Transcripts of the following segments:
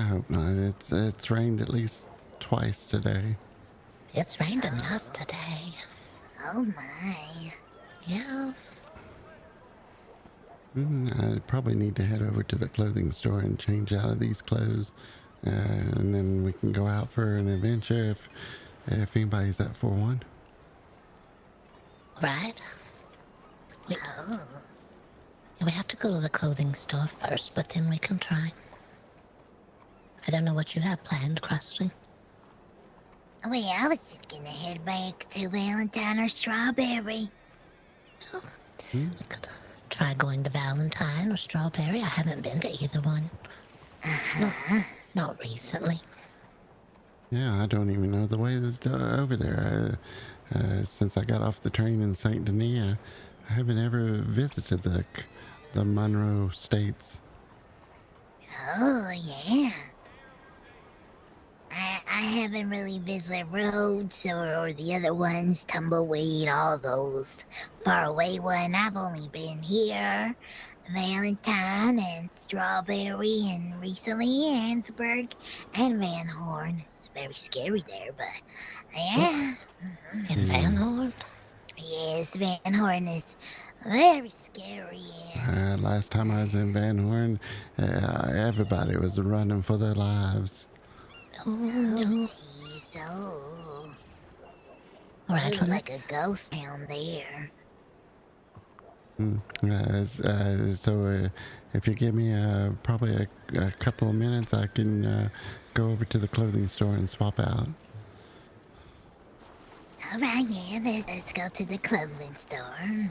I hope not. It's rained at least twice today. It's rained enough today. Oh my. Yeah. I probably need to head over to the clothing store and change out of these clothes, and then we can go out for an adventure if anybody's up for one. Right? We have to go to the clothing store first, but then we can try. I don't know what you have planned, Krusty. Well, I was just gonna head back to Valentine or Strawberry. We could try going to Valentine or Strawberry. I haven't been to either one. Not recently. Yeah, I don't even know the way that's over there. Since I got off the train in Saint Denis, I haven't ever visited the Monroe States. Oh, yeah. I haven't really visited Rhodes or the other ones, Tumbleweed, all those faraway ones. I've only been here, Valentine and Strawberry, and recently Hansburg and Van Horn. It's very scary there, but yeah. In Van Horn? Yes, Van Horn is very scary. Last time I was in Van Horn, everybody was running for their lives. Oh, no. Geez, oh. All right, well, Like a ghost town there. So if you give me probably a couple of minutes, I can go over to the clothing store and swap out. Alright, yeah, let's go to the clothing store.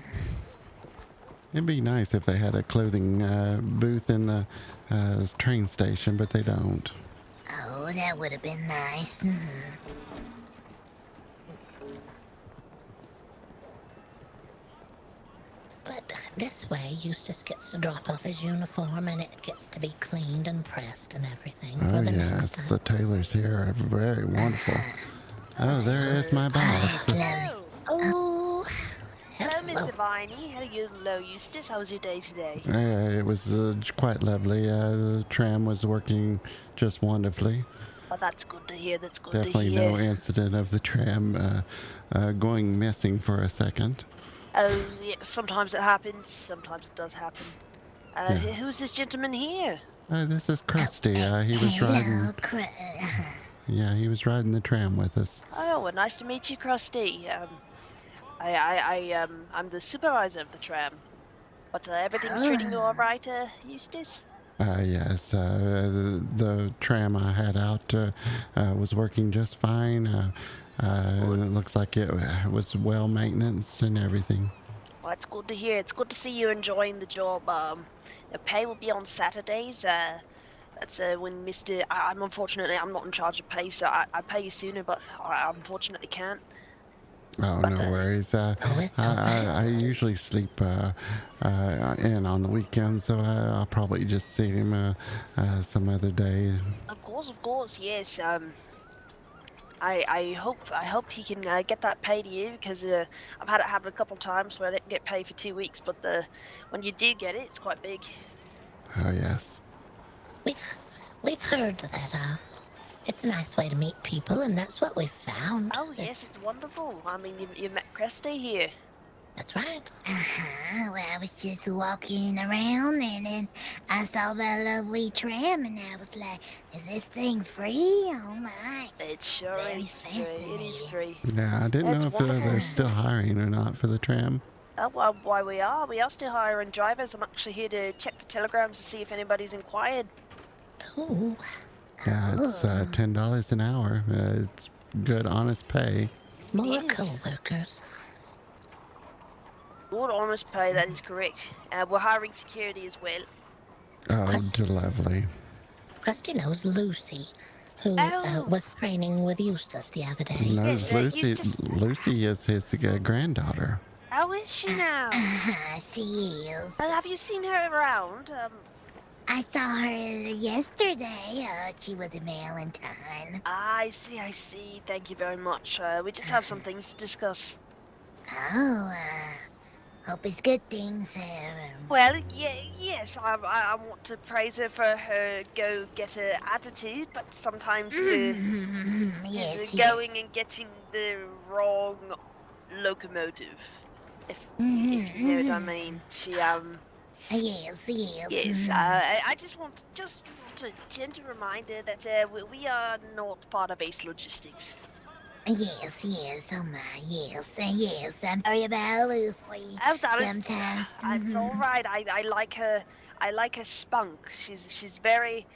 It'd be nice if they had a clothing booth in the train station, but they don't. Oh, that would have been nice. But this way, Eustace gets to drop off his uniform and it gets to be cleaned and pressed and everything for the next time. The tailors here are very wonderful. Oh, there is my boss. Hello. Oh, Hello, Mr. Viney. Hello, Eustace. How was your day today? It was quite lovely. The tram was working just wonderfully. Oh, that's good to hear. That's good Definitely to hear. no incident of the tram going missing for a second. Oh, yeah, sometimes it happens. Sometimes it does happen. Who's this gentleman here? This is Krusty. He was riding. Yeah, he was riding the tram with us. Oh, well, nice to meet you, Krusty. I'm the supervisor of the tram. But everything's treating you all right, Eustace? Yes, the tram I had out was working just fine. It looks like it was well maintenance and everything. Well, it's good to hear. It's good to see you enjoying the job. The pay will be on Saturdays. That's when Mr. Unfortunately, I'm not in charge of pay, so I pay you sooner, but I unfortunately can't. Oh, no worries. I usually sleep in on the weekend, so I'll probably just see him some other day. Of course, yes. I hope he can get that pay to you, because I've had it happen a couple of times where I didn't get paid for 2 weeks, but when you do get it, it's quite big. Oh yes. We've heard that it's a nice way to meet people, and that's what we've found. Oh yes, it's wonderful. I mean, you met Krusty here. That's right. Well, I was just walking around and then I saw that lovely tram and I was like, is this thing free? Oh my. It sure is free. It is free. Yeah, I didn't know if they're still hiring or not for the tram. Oh, well, why we are still hiring drivers. I'm actually here to check the telegrams to see if anybody's inquired. Oh. Yeah, it's $10 an hour. It's good, honest pay. More co-workers. Good, honest pay, that is correct. We're hiring security as well. Oh, lovely. Krusty knows Lucy, who was training with Eustace the other day. Knows Lucy. Lucy is his granddaughter. How is she now? She is. Have you seen her around? I saw her yesterday. She was a Valentine. I see. Thank you very much. We just have some things to discuss. Oh, Hope it's good things. Well, yes, I want to praise her for her go-getter attitude, but sometimes she's Yes, going and getting the wrong locomotive. If you know what I mean. Yes, yes. Yes. I just want a gentle reminder that we are not part of Ace Logistics. Yes, yes, oh my, yes, yes. I'm sorry about Lucy. Oh, that is, Sometimes. it's all right. I like her. I like her spunk. She's very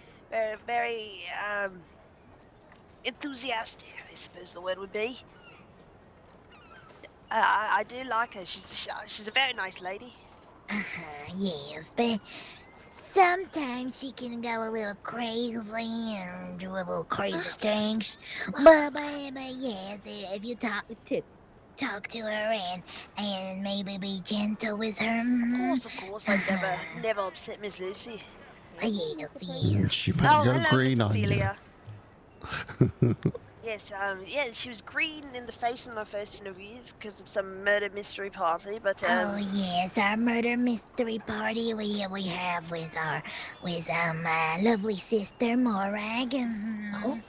enthusiastic, I suppose the word would be. I do like her. She's a very nice lady. Yes, but sometimes she can go a little crazy and do a little crazy things. But yes, if you talk to her and maybe be gentle with her. Of course, I'd never upset Miss Lucy. Yes, yes. She might Oh, go hello, Miss green on you. Ophelia. Yes, yeah, she was green in the face in my first interview because of some murder mystery party, but Oh yes, our murder mystery party we have with my lovely sister Morag. Oh,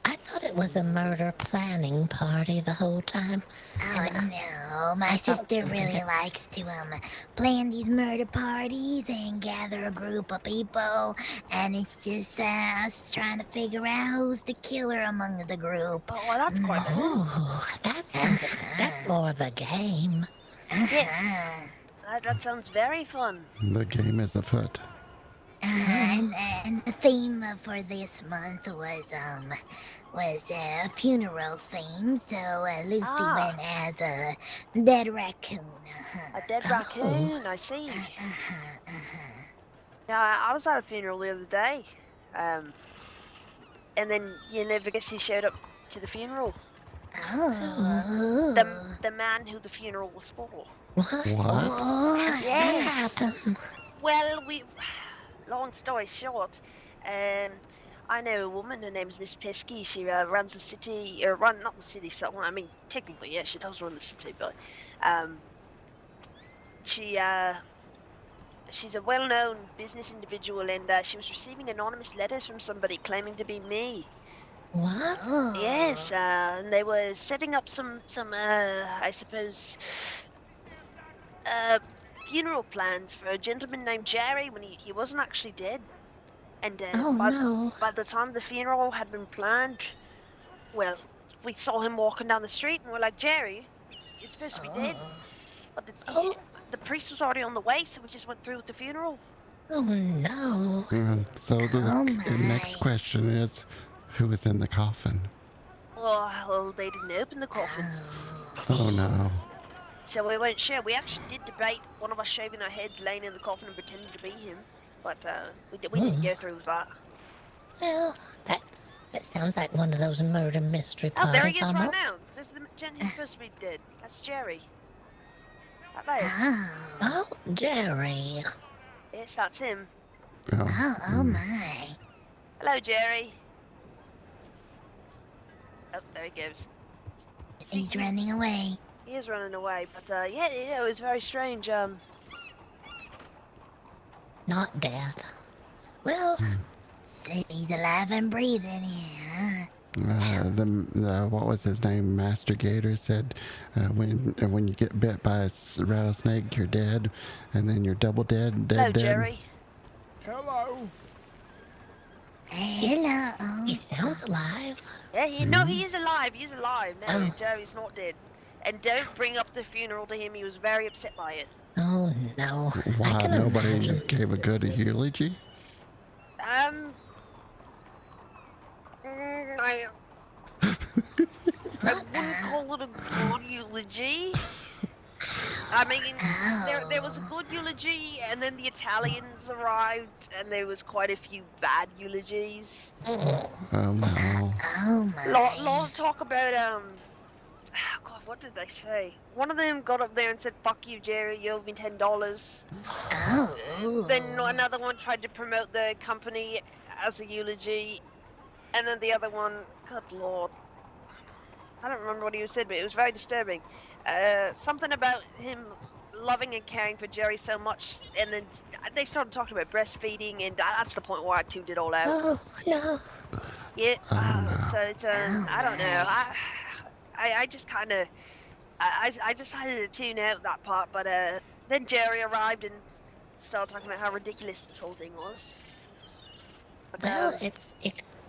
I thought it was a murder planning party the whole time. Oh And no, my I thought sister something really had... likes to plan these murder parties and gather a group of people, and it's just us trying to figure out who's the killer among the group. oh, well, that's quite fun. Oh, that sounds that's more of a game. Yes, that sounds very fun. The game is afoot. And the theme for this month was a funeral theme, so Lucy Ah, went as a dead raccoon. a dead Oh, raccoon. I see. Yeah, I was at a funeral the other day, and then you never guess who showed up to the funeral. Oh, The man who the funeral was for. what? What? How did that Yes. happen? Well, long story short, I know a woman. Her name's Miss Pesky. She runs the city, or not the city. So I mean, technically, yeah, she does run the city, but she she's a well-known business individual, and she was receiving anonymous letters from somebody claiming to be me. What? Yes, and they were setting up some I suppose funeral plans for a gentleman named Jerry when he wasn't actually dead. And Oh no. by the time the funeral had been planned, well, we saw him walking down the street, and we're like, Jerry, you're supposed to be dead. But Oh, the priest was already on the way, so we just went through with the funeral. oh no. So the Oh next my. question is, who is in the coffin? Oh, they didn't open the coffin. Oh no. So we weren't sure. We actually did debate one of us shaving our heads, laying in the coffin, and pretending to be him. But we didn't go through with that. Well, that sounds like one of those murder mystery Oh, there he parties is right almost. now. There's the gent who's supposed to be dead. That's Jerry. Right there. Oh, Jerry. Yes, that's him. Oh my. Hello, Jerry. Oh, there he goes. He's running away. He is running away, but yeah, it was very strange. Not dead. Well, He's alive and breathing here. The what was his name? Master Gator said, when you get bit by a rattlesnake, you're dead, and then you're double dead. Hello, Dead. Jerry. Hello. Hello. he sounds alive. Yeah, no, he is alive. He's alive. No, Oh. Jerry's not dead. And don't bring up the funeral to him. He was very upset by it. Oh no. I Wow, can nobody imagine. gave a good eulogy. I wouldn't call it a good eulogy. I mean, there was a good eulogy, and then the Italians arrived, and there was quite a few bad eulogies. Oh no. Oh my. Lot of talk about God, what did they say? One of them got up there and said, "Fuck you, Jerry. You owe me $10." Oh. Then another one tried to promote the company as a eulogy, and then the other one, good lord, I don't remember what he said, but it was very disturbing. Something about him loving and caring for Jerry so much, and then they started talking about breastfeeding, and that's the point where I tuned it all out. Oh, no. Yeah. Oh no. So it's Oh, I don't know. my. I just kind of I decided to tune out that part, but then Jerry arrived and started talking about how ridiculous this whole thing was. But Well, it's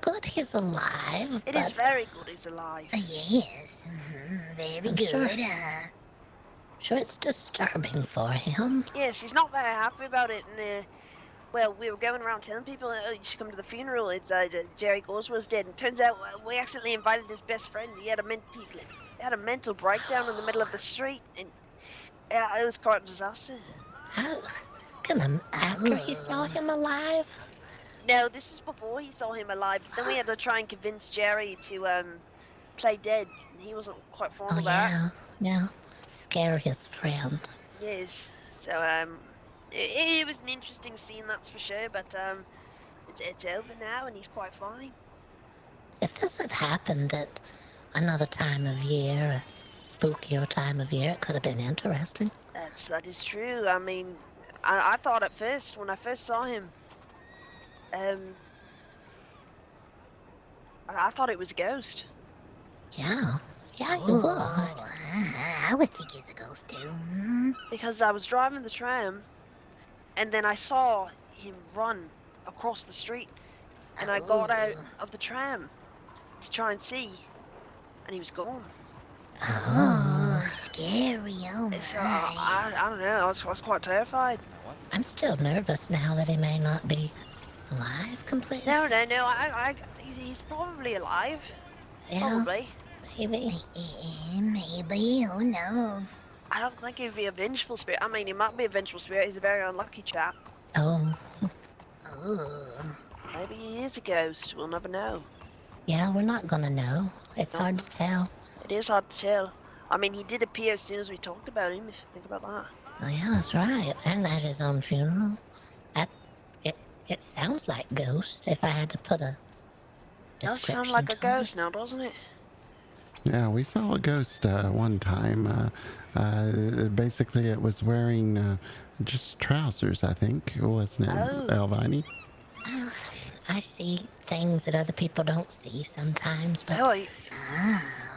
good he's alive, it is but very good he's alive. Yes, very I'm good. sure. Sure it's disturbing for him. Yes, he's not very happy about it, and well, we were going around telling people, oh, you should come to the funeral. It's Jerry Goldsworth's dead, and turns out we accidentally invited his best friend. He had a mental breakdown in the middle of the street, and yeah, it was quite a disaster. How can him after he saw him alive? No, this is before he saw him alive. Then we had to try and convince Jerry to play dead, and he wasn't quite fond Oh of that. yeah. Scare his friend. Yes. So it was an interesting scene, that's for sure. But it's over now, and he's quite fine. If this had happened at another time of year, a spookier time of year, it could have been interesting. That is true. I mean, I thought at first when I first saw him, I thought it was a ghost. Yeah, you Ooh, would. I would think it's a ghost too. Because I was driving the tram, and then I saw him run across the street, and I got out of the tram to try and see, and he was gone. Oh, scary. Oh, So my. I don't know. I was quite terrified. I'm still nervous now that he may not be alive completely. No. He's probably alive. Yeah, Probably. maybe. Maybe, who knows? I don't think he'd be a vengeful spirit. I mean, he might be a vengeful spirit. He's a very unlucky chap. Oh, Ooh. Maybe he is a ghost. We'll never know. yeah, we're not gonna know. It's hard to tell. It is hard to tell. I mean, he did appear as soon as we talked about him, if you think about that. Oh, yeah, that's right. And at his own funeral. It sounds like ghost if I had to put a Does sound description like a to it. ghost now, doesn't it? Yeah, we saw a ghost one time. Basically, it was wearing just trousers, I think, wasn't it, Oh. Elvini? I see things that other people don't see sometimes, but Oh,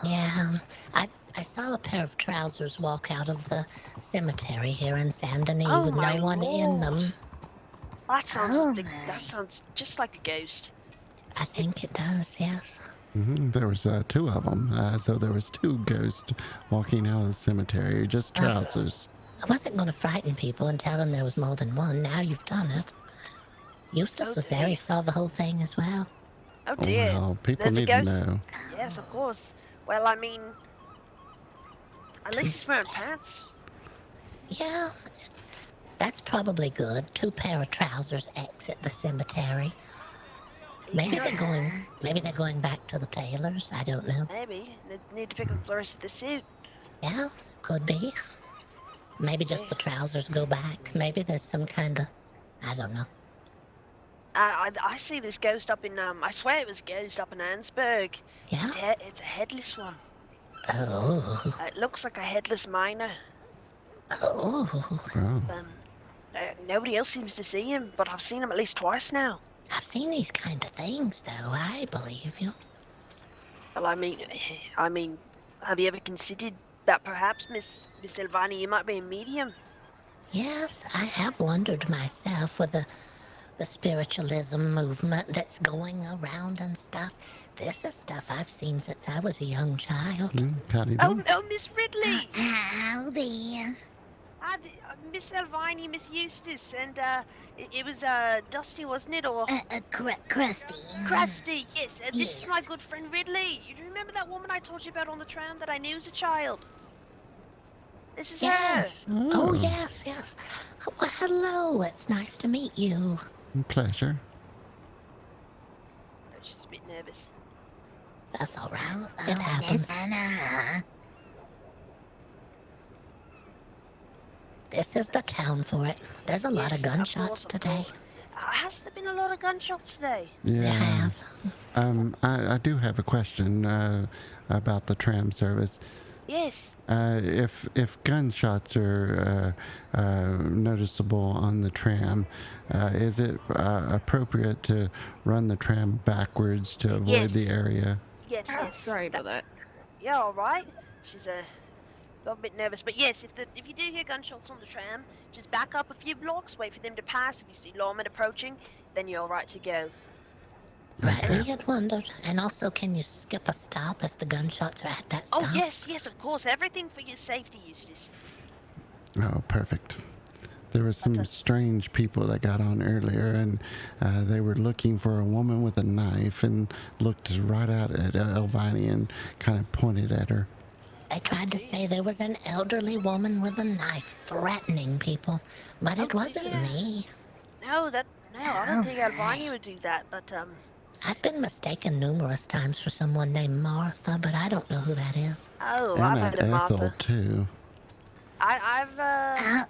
yeah, I saw a pair of trousers walk out of the cemetery here in Saint Denis Oh with my no one in lord. them. that sounds Oh that my. sounds just like a ghost. I think it does, yes. There was two of them, so there was two ghosts walking out of the cemetery, just trousers. I wasn't going to frighten people and tell them there was more than one. Now you've done it. Eustace was there. He saw the whole thing as well. Oh Oh, dear. well, people There's a need to ghost. know. Yes, of course. Well, I mean, at least he's wearing pants. Yeah, that's probably good. 2 pair of trousers exit the cemetery. Maybe they're going back to the tailor's. I don't know. Maybe they need to pick up the rest of the suit. Yeah, could be. Maybe just the trousers go back. Maybe there's some kind of, I don't know. I see this ghost up in I swear it was a ghost up in Ansburg. Yeah. It's a headless one. Oh. It looks like a headless miner. Oh. Oh, Nobody else seems to see him, but I've seen him at least twice now. I've seen these kind of things, though. I believe you. Well, I mean, have you ever considered that perhaps, Miss Elvani, you might be a medium? Yes, I have wondered myself with the spiritualism movement that's going around and stuff. This is stuff I've seen since I was a young child. howdy Oh do. no, Miss Ridley! Howdy. Miss Elvini, Miss Eustace, and it was Dusty, wasn't it, or Crusty. Krusty? Yes, this is Yes. my good friend Ridley. You remember that woman I told you about on the tram that I knew as a child? This is Yes. Oh. Oh, yes. Well, hello. It's nice to meet you. Pleasure. her. Oh, she's a bit nervous. That's all right. Oh, It happens. That's This is the town for it. There's a lot of Yes, gunshots of today. course. Has there been a lot of gunshots today? There Yeah. have. I do have a question about the tram service. Yes. If gunshots are noticeable on the tram, is it appropriate to run the tram backwards to avoid the Yes. area? Yes, Oh, yes. sorry about that. Yeah, all right. She's got a bit nervous, but yes, if you do hear gunshots on the tram, just back up a few blocks, wait for them to pass. If you see lawmen approaching, then you're all right to go. Right, Okay. we had wondered. And also, can you skip a stop if the gunshots are at that stop? Oh yes, yes, of course. Everything for your safety, Eustace. Oh, perfect. There were some strange people that got on earlier, and they were looking for a woman with a knife and looked right out at Elvini and kind of pointed at her. They tried to say there was an elderly woman with a knife threatening people, but it wasn't me. No, I don't think Albania would do that. But I've been mistaken numerous times for someone named Martha, but I don't know who that is. oh, And I've heard of Ethel, Martha. too. I've Oh,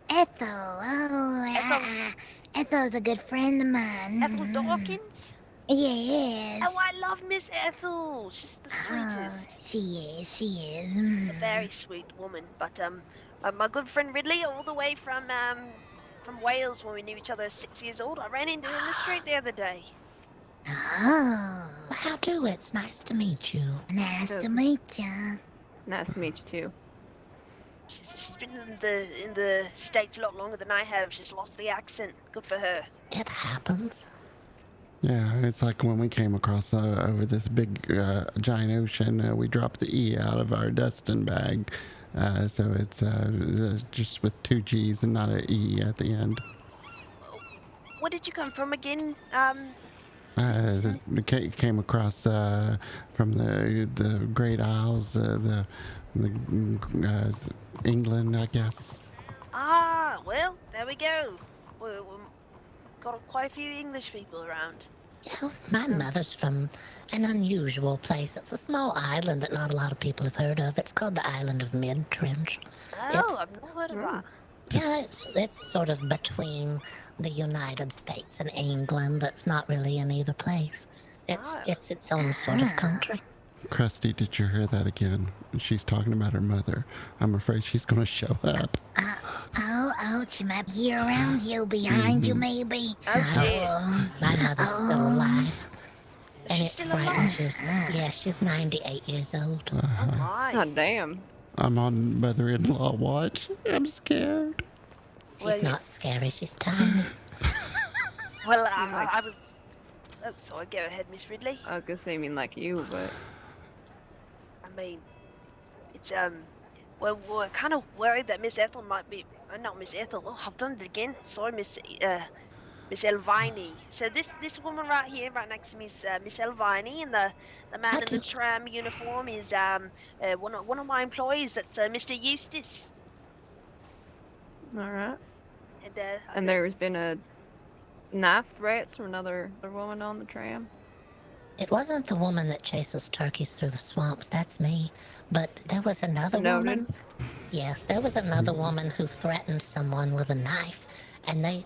Ethel. Oh, Ethel- Ethel's a good friend of mine. Ethel Dawkins. Yes. Oh, I love Miss Ethel. She's the Oh, sweetest. she is. A very sweet woman. But my good friend Ridley, all the way from Wales, when we knew each other 6 years old, I ran into her in the street the other day. Oh, Well, how do? It's nice to meet you. nice to meet you. Nice to meet you too. She's been in the States a lot longer than I have. She's lost the accent. Good for her. It happens. Yeah, it's like when we came across over this big giant ocean, we dropped the E out of our Dustinbagg. So it's just with two G's and not an E at the end. Where did you come from again? Came across from the Great Isles, the England, I guess. Ah, well, there we go. We've got quite a few English people around. Well, my mother's from an unusual place. It's a small island that not a lot of people have heard of. It's called the island of Mid-Trench. Oh, I've not heard of that. Yeah, it's sort of between the United States and England. It's not really in either place. It's its own sort of country. Krusty, did you hear that again? She's talking about her mother. I'm afraid she's going to show up. Oh, she might be here around you, behind you, maybe. Oh, dear. My mother's still alive. And it She's still frightens you. Yeah, she's 98 years old. Oh, my. Oh, damn. I'm on mother-in-law watch. I'm scared. She's Well, not scary, she's tiny. Well, I was... Oh, sorry, go ahead, Miss Ridley. I was gonna say, I mean, like you, but I mean, it's, well, we're kind of worried that Miss Ethel might be... not Miss Ethel. Oh, I've done it again. Sorry, Miss Elvini. So this woman right here, right next to me, is Miss Elvini, and the man in the tram uniform is one of my employees. That's Mr. Eustace. all right. And And there's been a knife threats from another woman on the tram. It wasn't the woman that chases turkeys through the swamps, that's me. But there was another Noted. woman. Yes, there was another woman who threatened someone with a knife. And a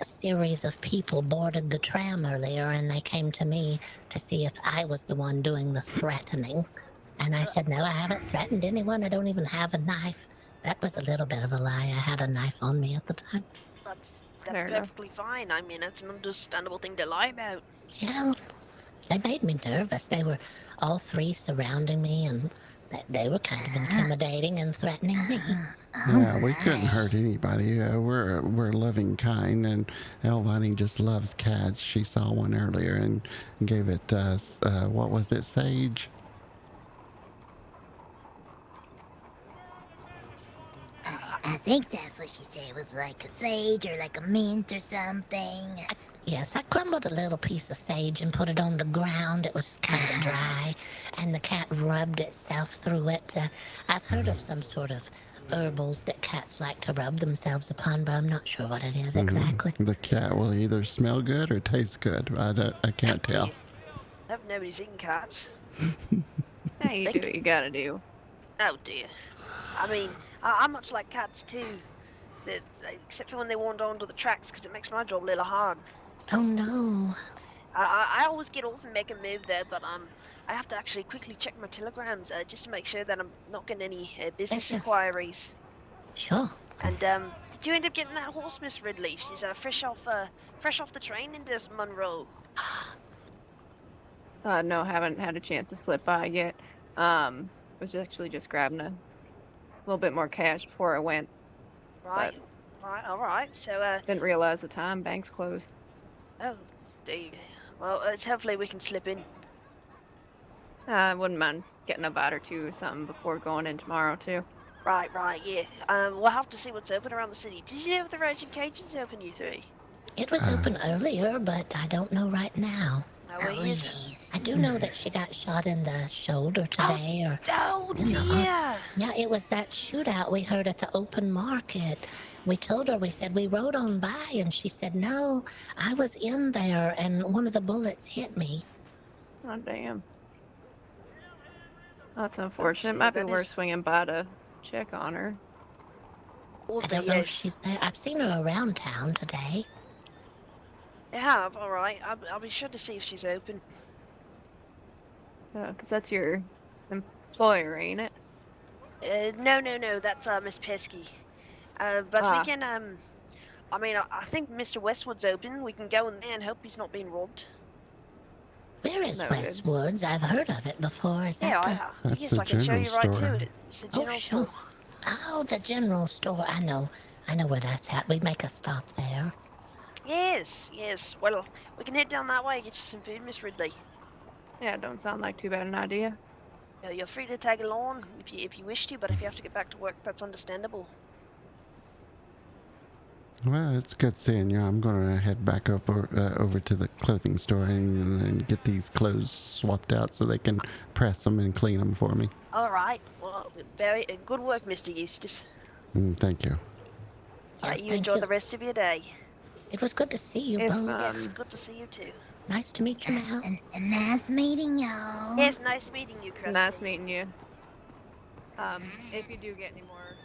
series of people boarded the tram earlier, and they came to me to see if I was the one doing the threatening. And I said, no, I haven't threatened anyone. I don't even have a knife. That was a little bit of a lie. I had a knife on me at the time. that's Fair enough. perfectly fine. I mean, that's an understandable thing to lie about. Yeah, they made me nervous. They were all three surrounding me, and they were kind of intimidating and threatening me. Yeah, we couldn't hurt anybody. We're loving kind, and Elvini just loves cats. She saw one earlier and gave it, what was it, Sage? I think that's what she said. It was like a sage or like a mint or something. Yes, I crumbled a little piece of sage and put it on the ground. It was kind of dry, and the cat rubbed itself through it. I've heard of some sort of herbals that cats like to rub themselves upon, but I'm not sure what it is exactly. The cat will either smell good or taste good. I can't tell. I hope nobody's eating cats. Hey, you do what you gotta do. Oh dear. I mean, I much like cats too, except for when they wander onto the tracks, because it makes my job a little hard. Oh no. I always get off and make a move there, but I have to actually quickly check my telegrams just to make sure that I'm not getting any business Yes. inquiries. Sure. And did you end up getting that horse, Miss Ridley? She's fresh off the train into Monroe. No, haven't had a chance to slip by yet. Was actually just grabbing a little bit more cash before I went. Right, all right. So Didn't realize the time. Bank's closed. oh, well, hopefully we can slip in. I wouldn't mind getting a bite or two or something before going in tomorrow too. Right, yeah. We'll have to see what's open around the city. Did you know if the Raging Cage is open, you three? It was open earlier, but I don't know right now. No, where is it? I do know that she got shot in the shoulder today, or Oh in the dear! yeah, it was that shootout we heard at the open market. We told her, we said we rode on by, and she said, no, I was in there, and one of the bullets hit me. Oh damn. That's unfortunate. See Might what be that worth is. swinging by to check on her. I don't know if she's there. I've seen her around town today. You have? Alright. I'll be sure to see if she's open. Because that's your employer, ain't it? No. That's Miss Pesky. But we can I mean, I think Mr. Westwood's open. We can go in there and hope he's not being robbed. Where is Noted. Westwoods? I've heard of it before. Is that Yeah, That's yes, the I can show you general right store. to it. It's the Oh, general sure. store. Oh, the general store. I know where that's at. We make a stop there. Yes. Well, we can head down that way and get you some food, Miss Ridley. Yeah, don't sound like too bad an idea. You're free to tag along if you wish to, but if you have to get back to work, that's understandable. Well, it's good seeing you. I'm going to head back up over to the clothing store and get these clothes swapped out so they can press them and clean them for me. All right. Well, very good work, Mr. Eustace. Thank you. Yes, You thank enjoy you. the rest of your day. It was good to see you If, both. Yes, good to see you too. Nice to meet you now. And nice meeting y'all. Yes, nice meeting you, Krusty. Nice meeting you. If you do get any more.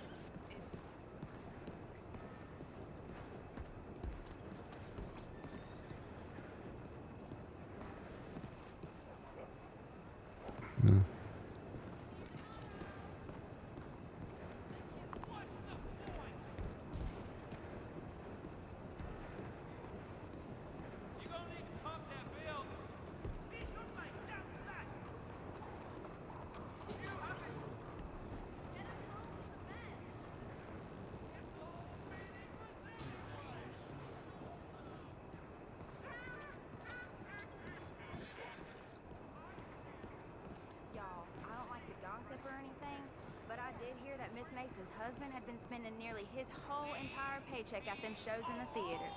Y'all, I don't like to gossip or anything, but I did hear that Miss Mason's husband had been spending nearly his whole entire paycheck at them shows in the theater.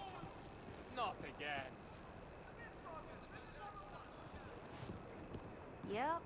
Not again. Yep.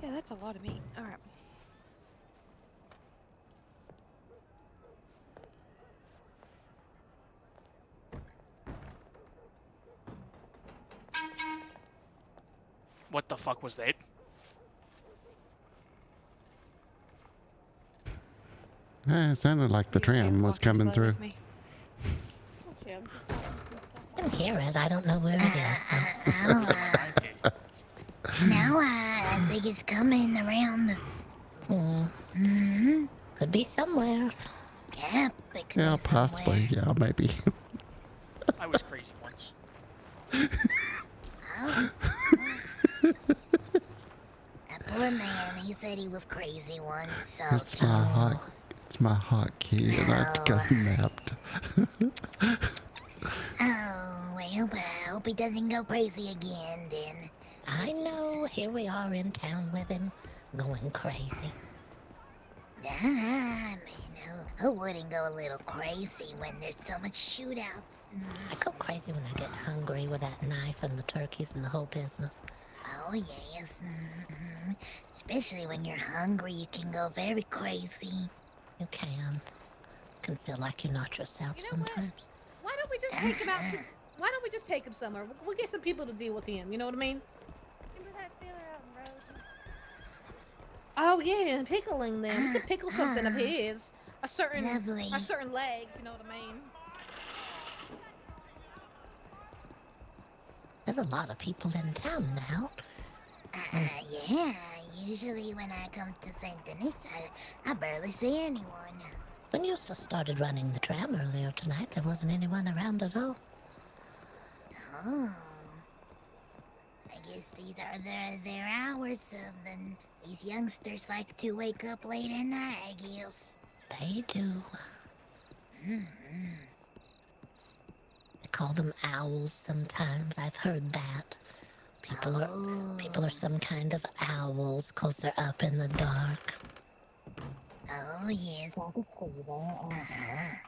Yeah, that's a lot of meat. Alright. What the fuck was that? It sounded like the tram was coming through. I can hear it. I don't know where it is. Now I think it's coming around the. Could be somewhere. Yep, it could Yeah, be possibly. somewhere. Yeah, maybe. I was crazy once. Oh. That poor man, he said he was crazy once, so. It's my hotkey, and I have to go mapped. Oh, well, I hope he doesn't go crazy again, then. I know. Here we are in town with him, going crazy. Man, who wouldn't go a little crazy when there's so much shootouts? I go crazy when I get hungry with that knife and the turkeys and the whole business. Oh, yes. Especially when you're hungry, you can go very crazy. You can feel like you're not yourself You know what? sometimes. Why don't we just take him out? Why don't we just take him somewhere? We'll get some people to deal with him. You know what I mean? Remember that filler out in Rose? Oh yeah, and pickling them. We could pickle something of his. A certain Lovely. leg. You know what I mean? There's a lot of people in town now. Yeah. Usually when I come to St. Denis, I barely see anyone. When Eustace started running the tram earlier tonight, there wasn't anyone around at all. Oh. I guess these are their hours. Then these youngsters like to wake up late at night, I guess. They do. They call them owls sometimes. I've heard that. People are some kind of owls 'cause they're up in the dark. Oh, yes. I can see that.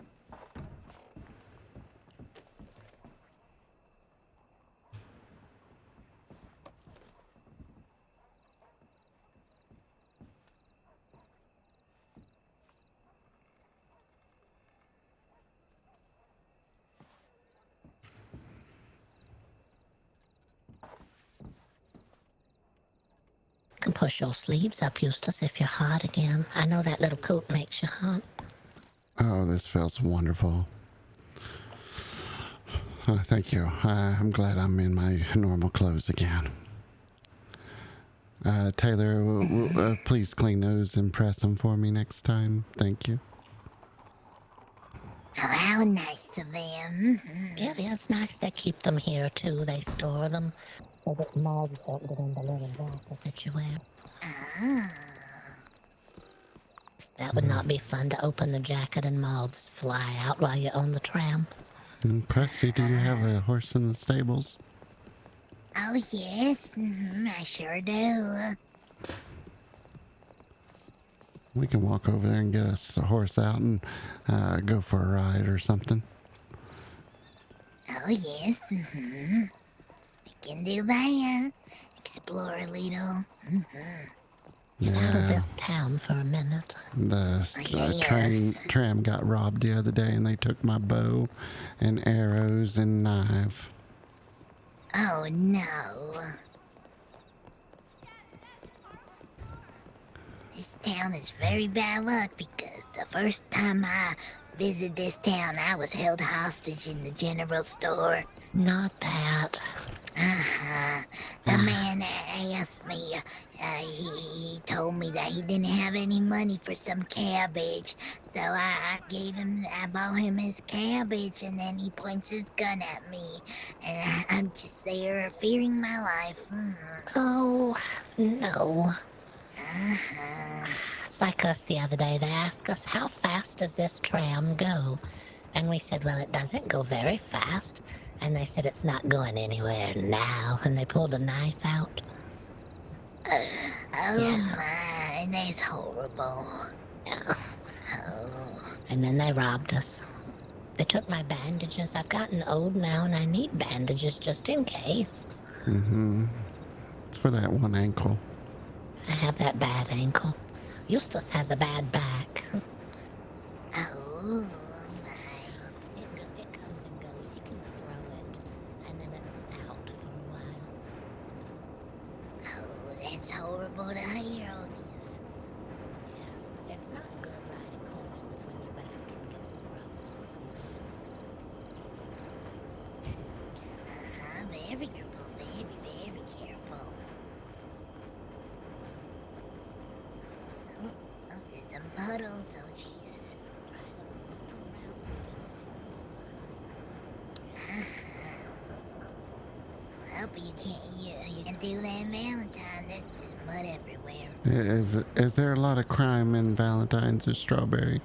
You can push your sleeves up, Eustace, if you're hot again. I know that little coat makes you hot. Oh, this feels wonderful. Thank you. I'm glad I'm in my normal clothes again. Taylor, please clean those and press them for me next time. Thank you. Oh, how nice of them. It is nice they keep them here, too. They store them so that moths don't get in the little jacket that you wear. Ah. That would not be fun to open the jacket and moths fly out while you're on the tram. And Presty, do you have a horse in the stables? Oh, yes. I sure do. We can walk over there and get us a horse out and go for a ride or something. Oh, yes. We can do that. Explore a little. Get out of this town for a minute. The Yes. tram got robbed the other day and they took my bow and arrows and knife. Oh, no. This town is very bad luck because the first time I visited this town, I was held hostage in the general store. Not that. The man asked me, he told me that he didn't have any money for some cabbage. So I bought him his cabbage, and then he points his gun at me. And I'm just there fearing my life. Oh, no. It's like us the other day. They asked us, how fast does this tram go? And we said, well, it doesn't go very fast. And they said, it's not going anywhere now. And they pulled a knife out. My, that's horrible. Yeah. Oh. And then they robbed us. They took my bandages. I've gotten old now and I need bandages just in case. It's for that one ankle. I have that bad ankle. Eustace has a bad back. Oh. It comes and goes. He can throw it, and then it's out for a while. Oh, that's horrible to hear. Yes, it's not good riding horses when your back can get thrown. Very careful, very careful. Oh, there's some puddles. Oh, jeez. Hope you can't do that in Valentine. There's just mud everywhere. Is there a lot of crime in Valentine's or Strawberry?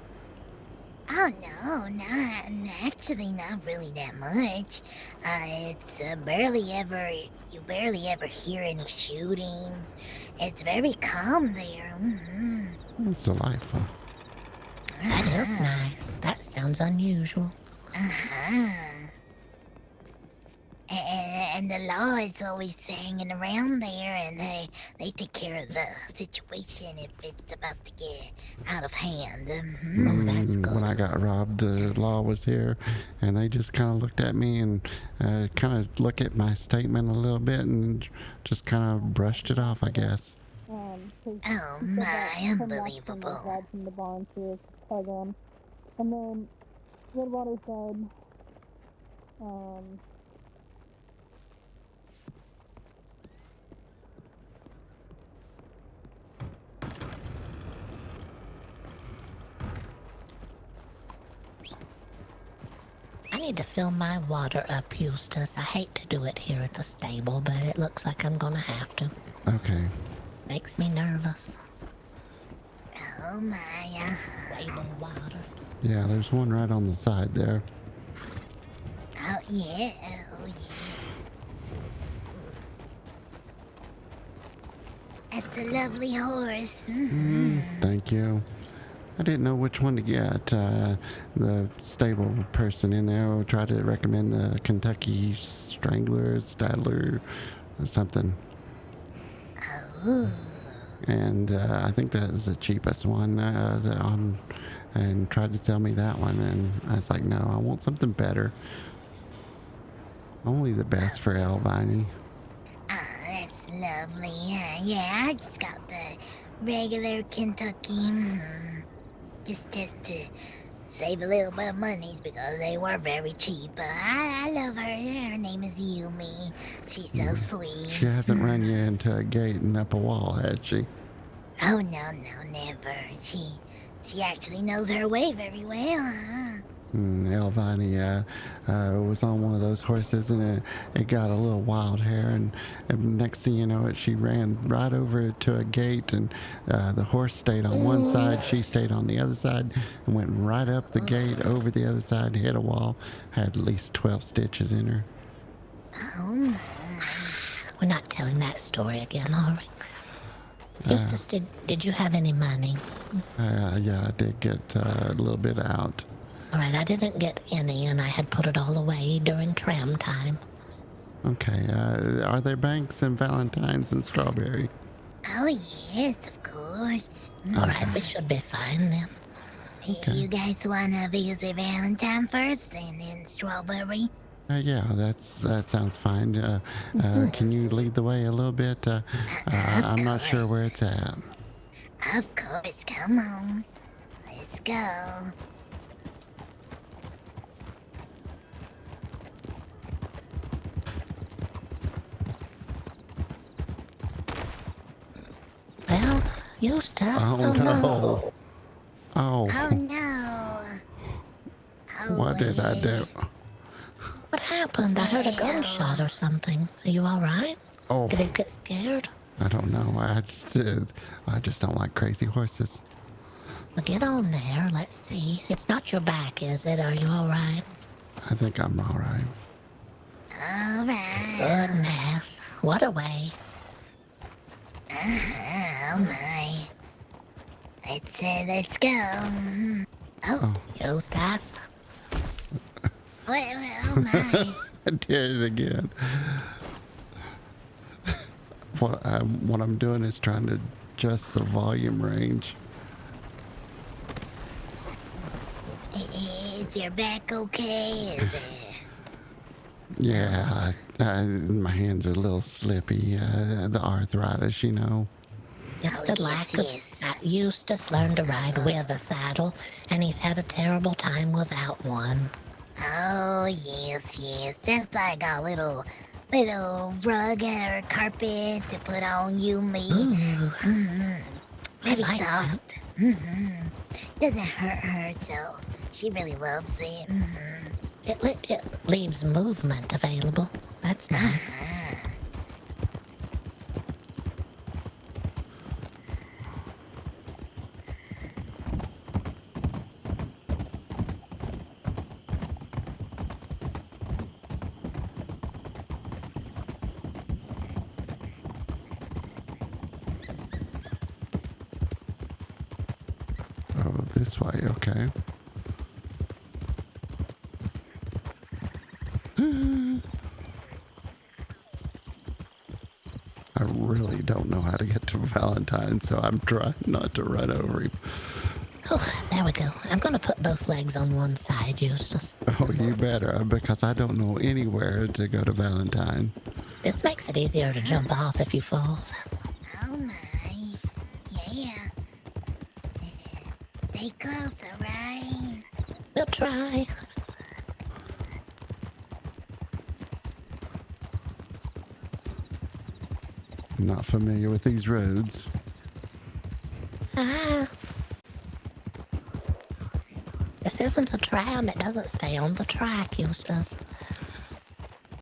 Oh Oh no, actually not really that much. It's you barely ever hear any shooting. It's very calm there. It's delightful. That is nice. That sounds unusual. And the law is always hanging around there, and they take care of the situation if it's about to get out of hand. Oh, that's good. When I got robbed, the law was here, and they just kind of looked at me and kind of looked at my statement a little bit and just kind of brushed it off, I guess. Oh my, unbelievable. From the volunteers program, and then Redwater said, I need to fill my water up, Eustace. I hate to do it here at the stable, but it looks like I'm gonna have to. Okay. Makes me nervous. Oh my, Stable water. Yeah, there's one right on the side there. Oh yeah. That's a lovely horse. Thank you. I didn't know which one to get. The stable person in there tried to recommend the Kentucky Strangler, Stadler, or something. Oh. And I think that is the cheapest one and tried to tell me that one, and I was like, no, I want something better. Only the best for Elvini. That's lovely. Yeah, I just got the regular Kentucky. Just to save a little bit of money because they were very cheap. I love her. Her name is Yumi. She's so sweet. She hasn't run you into a gate and up a wall, has she? Oh no, never. She actually knows her way very well. Elvini was on one of those horses, and it got a little wild hair, and next thing you know it, she ran right over to a gate, and the horse stayed on one side, she stayed on the other side, and went right up the gate, over the other side, hit a wall, had at least 12 stitches in her. Oh. We're not telling that story again, are we? Eustace, did you have any money? Yeah, I did get a little bit out. All right, I didn't get any, and I had put it all away during tram time. Okay, are there banks in Valentine's and Strawberry? Oh yes, of course. All right, we should be fine then. Okay. You guys wanna visit Valentine first and then Strawberry? Yeah, that sounds fine. Can you lead the way a little bit? I'm not sure where it's at. Of course, come on. Let's go. Well, Eustace, Oh no. Oh. Oh no. Oh, What did I do? what happened? I heard a gunshot or something. Are you all right? Oh, Did you get scared? I don't know. I just don't like crazy horses. Well, get on there. Let's see. It's not your back, is it? Are you all right? I think I'm all right. All right. Goodness. What a way. Oh my. Let's go. Oh. Eustace. Oh my. I did it again. What I'm doing is trying to adjust the volume range. Is your back okay? Is it? Yeah, my hands are a little slippy. The arthritis, you know. It's Oh, the lack of yes. Eustace learned to ride with a saddle, and he's had a terrible time without one. Oh yes. That's like a little rug or carpet to put on you, me. Ooh, Very like that. soft. Doesn't hurt her, so she really loves it. It leaves movement available. That's nice. This way, okay. I really don't know how to get to Valentine, so I'm trying not to run over him. Oh, there we go. I'm gonna put both legs on one side, Eustace. Oh, you better, because I don't know anywhere to go to Valentine. This makes it easier to jump off if you fall. Oh my. Yeah. Stay close, alright? We'll try. Not familiar with these roads. Ah. This isn't a tram. It doesn't stay on the track, Eustace.